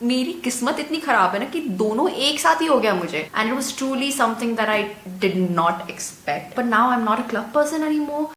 मेरी किस्मत इतनी खराब है ना कि दोनों एक साथ ही हो गया मुझे and it was truly something that I did not expect but now I am not a club person anymore.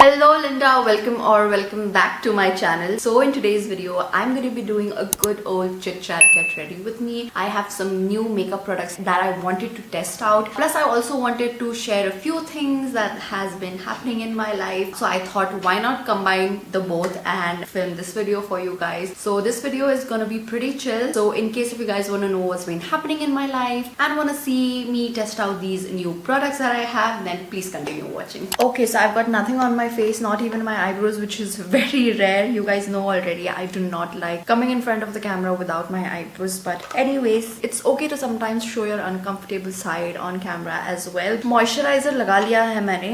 Hello Linda, welcome back to my channel. So in today's video I'm going to be doing a good old chit chat. Get ready with me. I have some new makeup products that I wanted to test out, plus I also wanted to share a few things that has been happening in my life, so I thought why not combine the both and film this video for you guys. So this video is going to be pretty chill, so in case if you guys want to know what's been happening in my life and want to see me test out these new products that I have, then please continue watching. Okay, so I've got nothing on my face, not even my eyebrows, which is very rare. You guys know already I do not like coming in front of the camera without my eyebrows, but anyways it's okay to sometimes show your uncomfortable side on camera as well. Moisturizer लगा लिया है मैंने,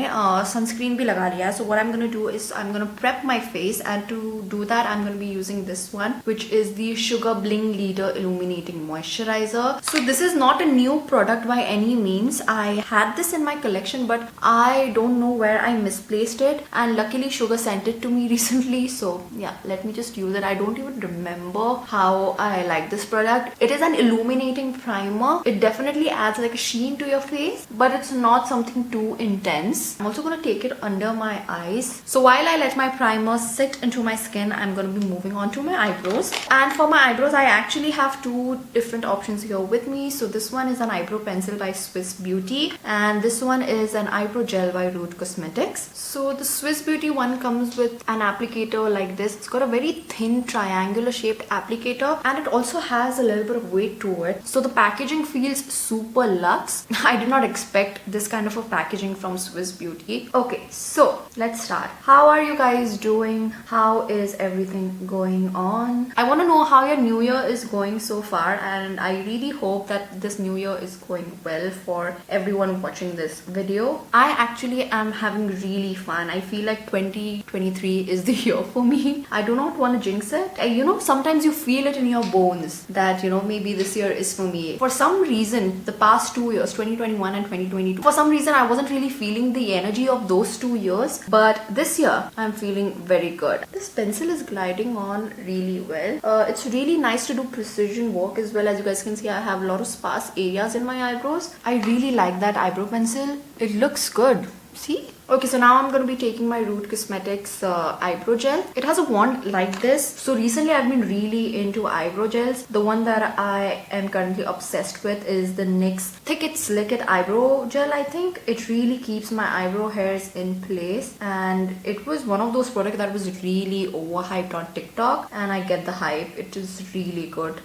sunscreen भी लगा लिया है. So what I'm gonna do is I'm gonna prep my face, and to do that I'm gonna be using this one, which is the Sugar Bling Leader Illuminating Moisturizer. So this is not a new product by any means. I had this in my collection, but I don't know where I misplaced it, and luckily Sugar sent it to me recently, so yeah, let me just use it. I don't even remember how I like this product. It is an illuminating primer. It definitely adds like a sheen to your face, but it's not something too intense. I'm also going to take it under my eyes. So while I let my primer sit into my skin, I'm going to be moving on to my eyebrows. And for my eyebrows I actually have two different options here with me. So this one is an eyebrow pencil by Swiss Beauty, and this one is an eyebrow gel by Root Cosmetics. So the Swiss Beauty one comes with an applicator like this. It's got a very thin triangular shaped applicator, and it also has a little bit of weight to it. So the packaging feels super luxe. I did not expect this kind of a packaging from Swiss Beauty. Okay, so let's start. How are you guys doing? How is everything going on? I want to know how your new year is going so far, and I really hope that this new year is going well for everyone watching this video. I actually am having really fun. I feel like 2023 is the year for me. I do not want to jinx it. You know, sometimes you feel it in your bones that, you know, maybe this year is for me. For some reason, the past 2 years, 2021 and 2022, for some reason I wasn't really feeling the energy of those 2 years, but this year I'm feeling very good. This pencil is gliding on really well. It's really nice to do precision work as well. As you guys can see, I have a lot of sparse areas in my eyebrows. I really like that eyebrow pencil. It looks good. See? Okay, so now I'm going to be taking my Root Cosmetics eyebrow gel. It has a wand like this. So recently I've been really into eyebrow gels. The one that I am currently obsessed with is the NYX Thick It Slick It eyebrow gel, I think. It really keeps my eyebrow hairs in place, and it was one of those products that was really overhyped on TikTok, and I get the hype. It is really good.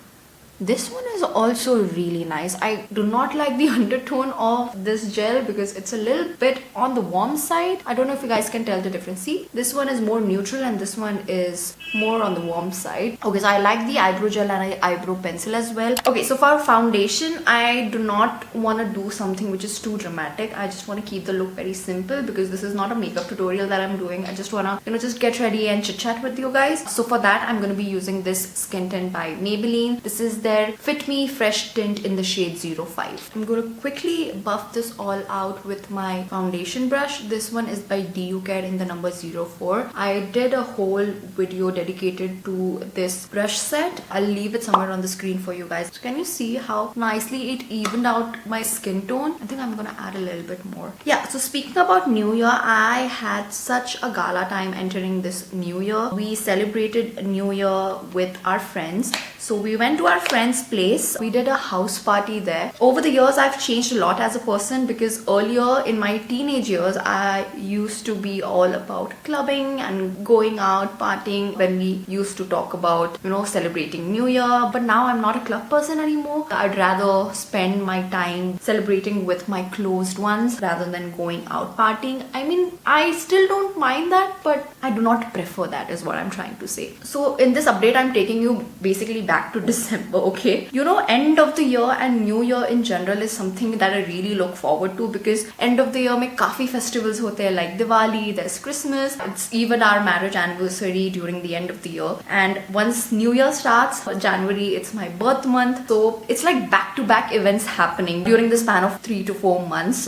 This one is also really nice. I do not like the undertone of this gel because it's a little bit on the warm side. I don't know if you guys can tell the difference. See, this one is more neutral and this one is more on the warm side. Okay, so I like the eyebrow gel and eyebrow pencil as well. Okay, so for foundation, I do not want to do something which is too dramatic. I just want to keep the look very simple because this is not a makeup tutorial that I'm doing. I just want to, you know, just get ready and chit chat with you guys. So for that, I'm going to be using this skin tint by Maybelline. This is their Fit Me Fresh Tint in the shade 05. I'm going to quickly buff this all out with my foundation brush. This one is by DU Care in the number 04. I did a whole video dedicated to this brush set. I'll leave it somewhere on the screen for you guys. So can you see how nicely it evened out my skin tone? I think I'm going to add a little bit more. Yeah, so speaking about New Year, I had such a gala time entering this New Year. We celebrated New Year with our friends. So we went to our friend's place. We did a house party there. Over the years, I've changed a lot as a person because earlier in my teenage years, I used to be all about clubbing and going out, partying when we used to talk about, you know, celebrating New Year. But now I'm not a club person anymore. I'd rather spend my time celebrating with my closed ones rather than going out partying. I mean, I still don't mind that, but I do not prefer that is what I'm trying to say. So in this update, I'm taking you basically back to December okay. You know, end of the year and New Year in general is something that I really look forward to, because end of the year mein काफी festivals होते हैं, like Diwali, there's Christmas, it's even our marriage anniversary during the end of the year. And once New Year starts, January, it's my birth month. So it's like back-to-back events happening during the span of 3 to 4 months.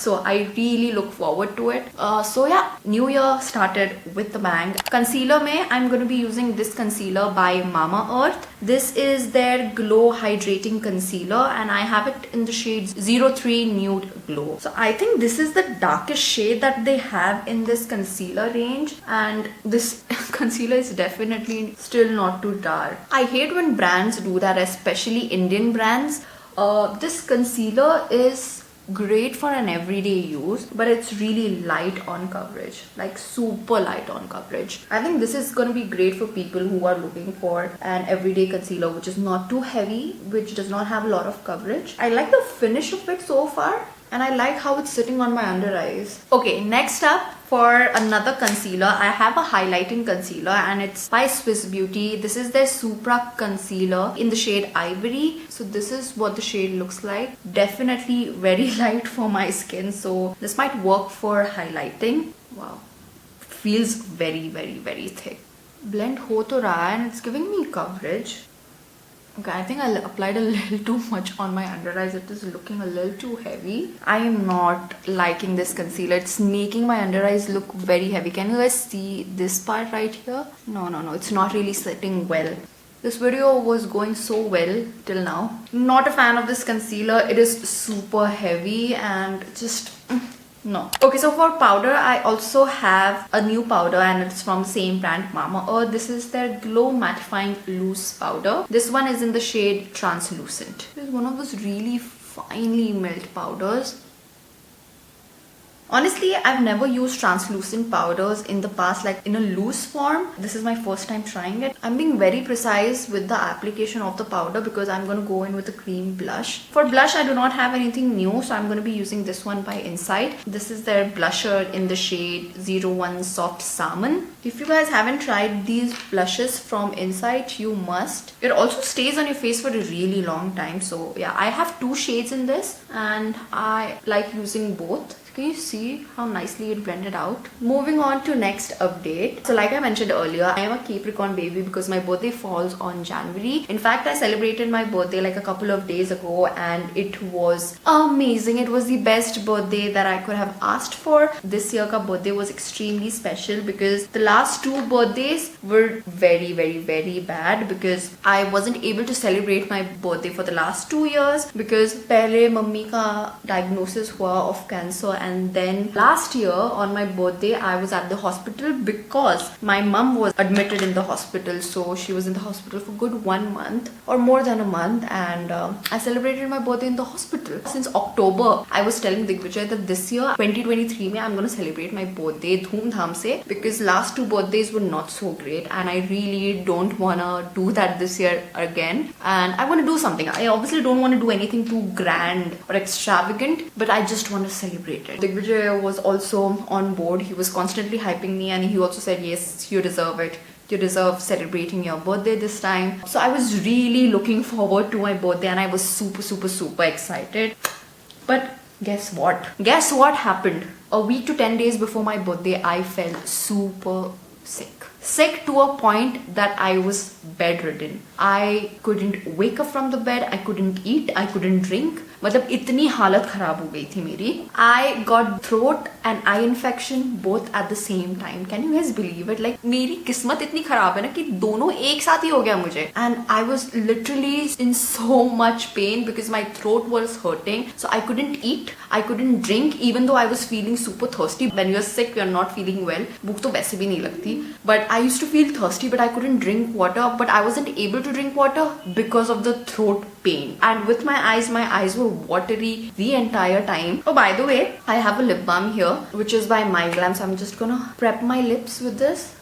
So I really look forward to it. So yeah, New Year started with the bang. Concealer mein, I'm going to be using this concealer by Mama Earth. This is their Glow Hydrating Concealer, and I have it in the shade 03 Nude Glow. So I think this is the darkest shade that they have in this concealer range, and this concealer is definitely still not too dark. I hate when brands do that, especially Indian brands. This concealer is great for an everyday use, but it's really light on coverage, like super light on coverage. I think this is going to be great for people who are looking for an everyday concealer which is not too heavy, which does not have a lot of coverage. I like the finish of it so far, and I like how it's sitting on my under eyes. Okay, next up, for another concealer, I have a highlighting concealer, and it's by Swiss Beauty. This is their Supra Concealer in the shade Ivory. So this is what the shade looks like. Definitely very light for my skin, so this might work for highlighting. Wow, feels very, very, very thick. Blend ho to raha hai, and it's giving me coverage. Okay, I think I applied a little too much on my under eyes. It is looking a little too heavy. I am not liking this concealer. It's making my under eyes look very heavy. Can you guys see this part right here? No. It's not really sitting well. This video was going so well till now. Not a fan of this concealer. It is super heavy and just... no. Okay, so for powder, I also have a new powder, and it's from the same brand, Mama Earth. This is their Glow Mattifying Loose Powder. This one is in the shade Translucent. This is one of those really finely milled powders. Honestly, I've never used translucent powders in the past, like in a loose form. This is my first time trying it. I'm being very precise with the application of the powder because I'm going to go in with a cream blush. For blush, I do not have anything new, so I'm going to be using this one by Insight. This is their blusher in the shade 01 Soft Salmon. If you guys haven't tried these blushes from Insight, you must. It also stays on your face for a really long time. So yeah, I have 2 shades in this, and I like using both. Can you see how nicely it blended out? Moving on to next update. So like I mentioned earlier, I am a Capricorn baby because my birthday falls on January. In fact, I celebrated my birthday like a couple of days ago, and it was amazing. It was the best birthday that I could have asked for. This year ka birthday was extremely special because the last 2 birthdays were very, very, very bad because I wasn't able to celebrate my birthday for the last 2 years because pehle mummy ka diagnosis hua of cancer. And then last year on my birthday, I was at the hospital because my mum was admitted in the hospital. So she was in the hospital for good 1 month or more than a month, and I celebrated my birthday in the hospital. Since October, I was telling Digvijay that this year 2023 mein I'm going to celebrate my birthday dhoom dham se, because last 2 birthdays were not so great, and I really don't want to do that this year again. And I want to do something. I obviously don't want to do anything too grand or extravagant, but I just want to celebrate it. Digvijay was also on board. He was constantly hyping me, and he also said, yes, you deserve it. You deserve celebrating your birthday this time. So I was really looking forward to my birthday, and I was super, super, super excited. But guess what? Guess what happened? A week to 10 days before my birthday, I felt super sick. Sick to a point that I was bedridden. I couldn't wake up from the bed. I couldn't eat. I couldn't drink. मतलब इतनी हालत खराब हो गई थी मेरी. I got throat and eye infection both at the same time. Can you guys believe it? Like मेरी किस्मत इतनी खराब है ना कि दोनों एक साथ ही हो गया मुझे. And I was literally in so much pain because my throat was hurting. So I couldn't eat. I couldn't drink even though I was feeling super thirsty. When you're sick, you're not feeling well. भूख तो वैसे भी नहीं लगती. But I used to feel thirsty, but I couldn't drink water. But I wasn't able to drink water because of the throat pain. And with my eyes were watery the entire time. Oh, by the way, I have a lip balm here, which is by My Glam. So I'm just gonna prep my lips with this.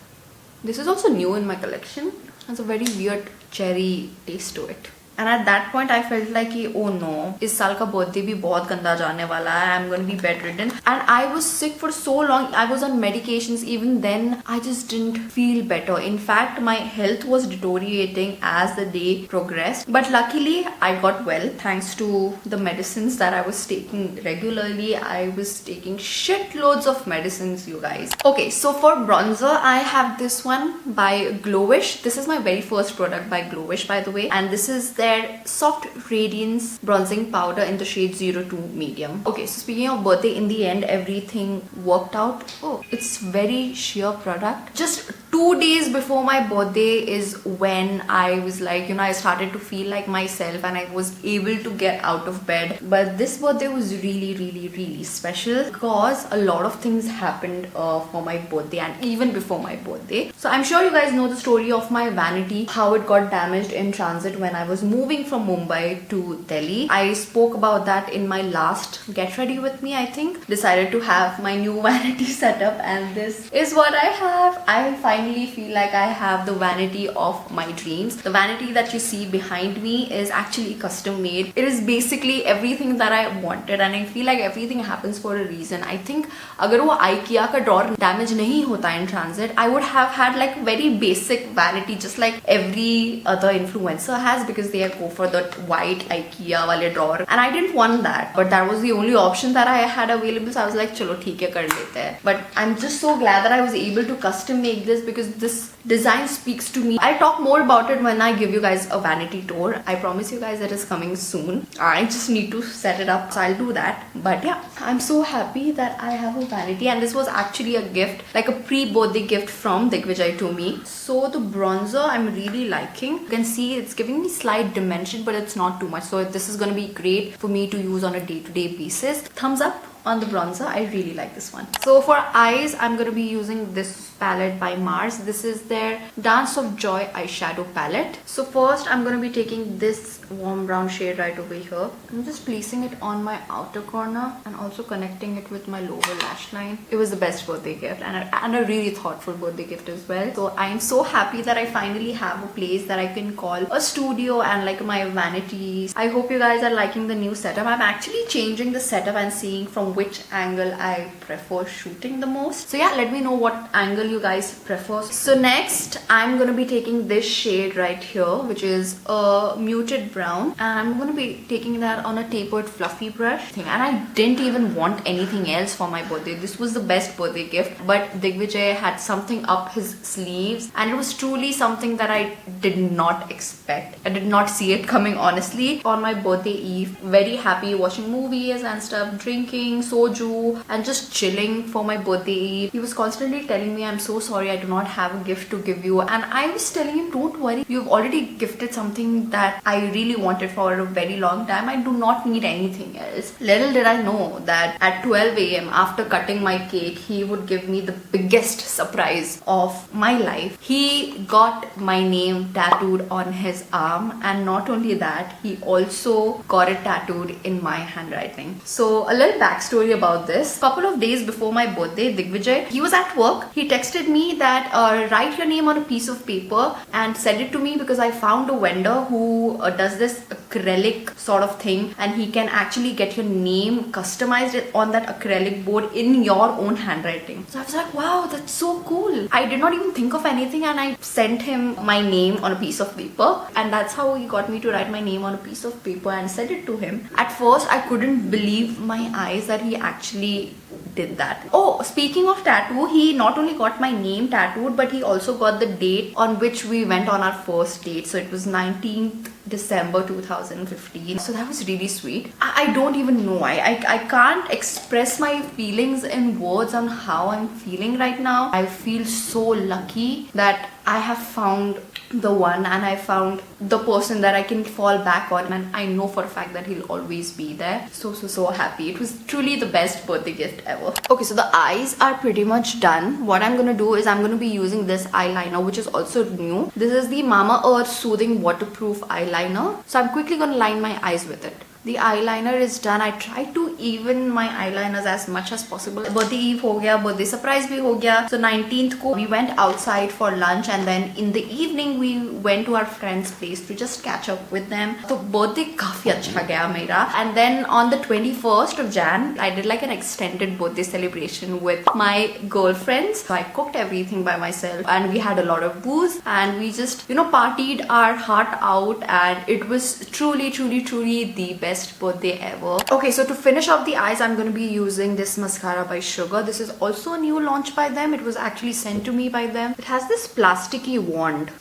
This is also new in my collection. It has a very weird cherry taste to it. and at that point I felt like oh no, इस साल का birthday भी बहुत गंदा जाने वाला है. I'm going to be bedridden, and I was sick for so long. I was on medications. Even then I just didn't feel better. In fact, my health was deteriorating as the day progressed, but luckily I got well thanks to the medicines that I was taking regularly. I was taking shitloads of medicines, you guys. Okay, so for bronzer I have this one by Glowish. This is my very first product by Glowish, by the way, and this is their Soft Radiance bronzing powder in the shade 02 medium. Okay, so speaking of birthday, in the end everything worked out. Oh, it's very sheer product. Just 2 days before my birthday is when I was like, you know, I started to feel like myself and I was able to get out of bed. But this birthday was really special because a lot of things happened for my birthday and even before my birthday. So I'm sure you guys know the story of my vanity, how it got damaged in transit when I was moving from Mumbai to Delhi. I spoke about that in my last Get Ready With Me, I think. Decided to have my new vanity setup, and this is what I have. I finally feel like I have the vanity of my dreams. The vanity that you see behind me is actually custom made. It is basically everything that I wanted, and I feel like everything happens for a reason. I think अगर वो IKEA का drawer damage नहीं होता in transit, I would have had like very basic vanity just like every other influencer has, because they go for the white IKEA वाले drawer, and I didn't want that, but that was the only option that I had available. So I was like, चलो ठीक है कर लेते हैं. But I'm just so glad that I was able to custom make this because this design speaks to me. I'll talk more about it when I give you guys a vanity tour. I promise you guys it is coming soon. I just need to set it up, so I'll do that. But yeah, I'm so happy that I have a vanity, and this was actually a gift, like a pre-birthday gift from Digvijay to me. So the bronzer I'm really liking. You can see it's giving me slight dimension, but it's not too much. So this is going to be great for me to use on a day-to-day basis. Thumbs up on the bronzer. I really like this one. So for eyes, I'm going to be using this palette by Mars. This is their Dance of Joy eyeshadow palette. So first I'm going to be taking this warm brown shade right over here. I'm just placing it on my outer corner and also connecting it with my lower lash line. It was the best birthday gift, and a really thoughtful birthday gift as well. So I am so happy that I finally have a place that I can call a studio and like my vanities. I hope you guys are liking the new setup. I'm actually changing the setup and seeing from which angle I prefer shooting the most. So yeah, let me know what angle you guys prefer. So next I'm going to be taking this shade right here, which is a muted brown, and I'm going to be taking that on a tapered fluffy brush thing. And I didn't even want anything else for my birthday. This was the best birthday gift, but Digvijay had something up his sleeves, and it was truly something that I did not expect. I did not see it coming, honestly. On my birthday eve, very happy watching movies and stuff, drinking soju and just chilling for my birthday eve. He was constantly telling me, I'm so sorry, I do not have a gift to give you. And I was telling him, don't worry, you've already gifted something that I really wanted for a very long time. I do not need anything else. Little did I know that at 12 AM after cutting my cake, he would give me the biggest surprise of my life. He got my name tattooed on his arm, and not only that, he also got it tattooed in my handwriting. So a little backstory about this. A couple of days before my birthday, Digvijay, he was at work. He texted me that write your name on a piece of paper and send it to me, because I found a vendor who does this acrylic sort of thing, and he can actually get your name customized on that acrylic board in your own handwriting. So I was like, wow, that's so cool. I did not even think of anything, and I sent him my name on a piece of paper, and that's how he got me to write my name on a piece of paper and send it to him. At first I couldn't believe my eyes that he actually did that. Oh, speaking of tattoo, he not only got my name tattooed, but he also got the date on which we went on our first date. So it was 19th December 2015. So that was really sweet. I don't even know. I can't express my feelings in words on how I'm feeling right now. I feel so lucky that I have found the one, and I found the person that I can fall back on, and I know for a fact that he'll always be there. So happy. It was truly the best birthday gift ever. Okay, so the eyes are pretty much done. What I'm gonna do is I'm gonna be using this eyeliner, which is also new. This is the Mama Earth Soothing Waterproof Eyeliner. So I'm quickly gonna line my eyes with it. The eyeliner is done. I tried to even my eyeliners as much as possible. Birthday eve हो गया, birthday surprise भी हो गया. So 19th को we went outside for lunch, and then in the evening we went to our friend's place to just catch up with them. So birthday काफी अच्छा गया मेरा. And then on the 21st of Jan, I did like an extended birthday celebration with my girlfriends. So I cooked everything by myself, and we had a lot of booze, and we just partied our heart out, and it was truly the best birthday ever. Okay, so to finish off the eyes, I'm going to be using this mascara by Sugar. This is also a new launch by them. It was actually sent to me by them. It has this plasticky wand.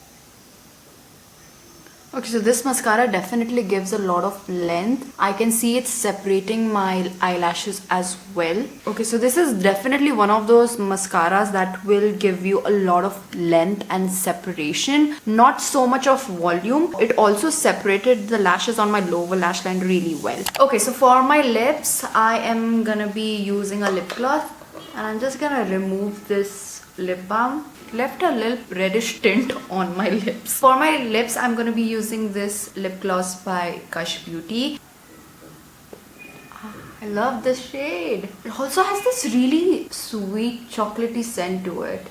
Okay, so this mascara definitely gives a lot of length. I can see it's separating my eyelashes as well. Okay, so this is definitely one of those mascaras that will give you a lot of length and separation. Not so much of volume. It also separated the lashes on my lower lash line really well. Okay, so for my lips, I am gonna be using a lip gloss. And I'm just gonna remove this lip balm. Left a little reddish tint on my lips. For my lips, I'm going to be using this lip gloss by Gush Beauty. I love this shade. It also has this really sweet chocolatey scent to it.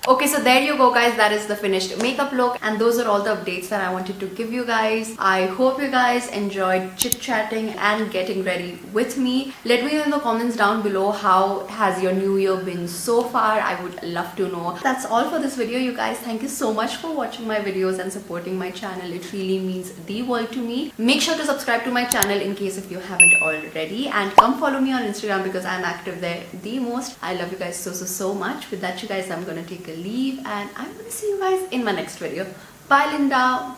Okay, so there you go guys, that is the finished makeup look, and those are all the updates that I wanted to give you guys. I hope you guys enjoyed chit-chatting and getting ready with me. Let me know in the comments down below how has your new year been so far. I would love to know. That's all for this video, you guys. Thank you so much for watching my videos and supporting my channel. It really means the world to me. Make sure to subscribe to my channel in case if you haven't already, and come follow me on Instagram because I'm active there the most. I love you guys so much. With that, you guys, I'm gonna take a leave, and I'm gonna see you guys in my next video. Bye, Linda.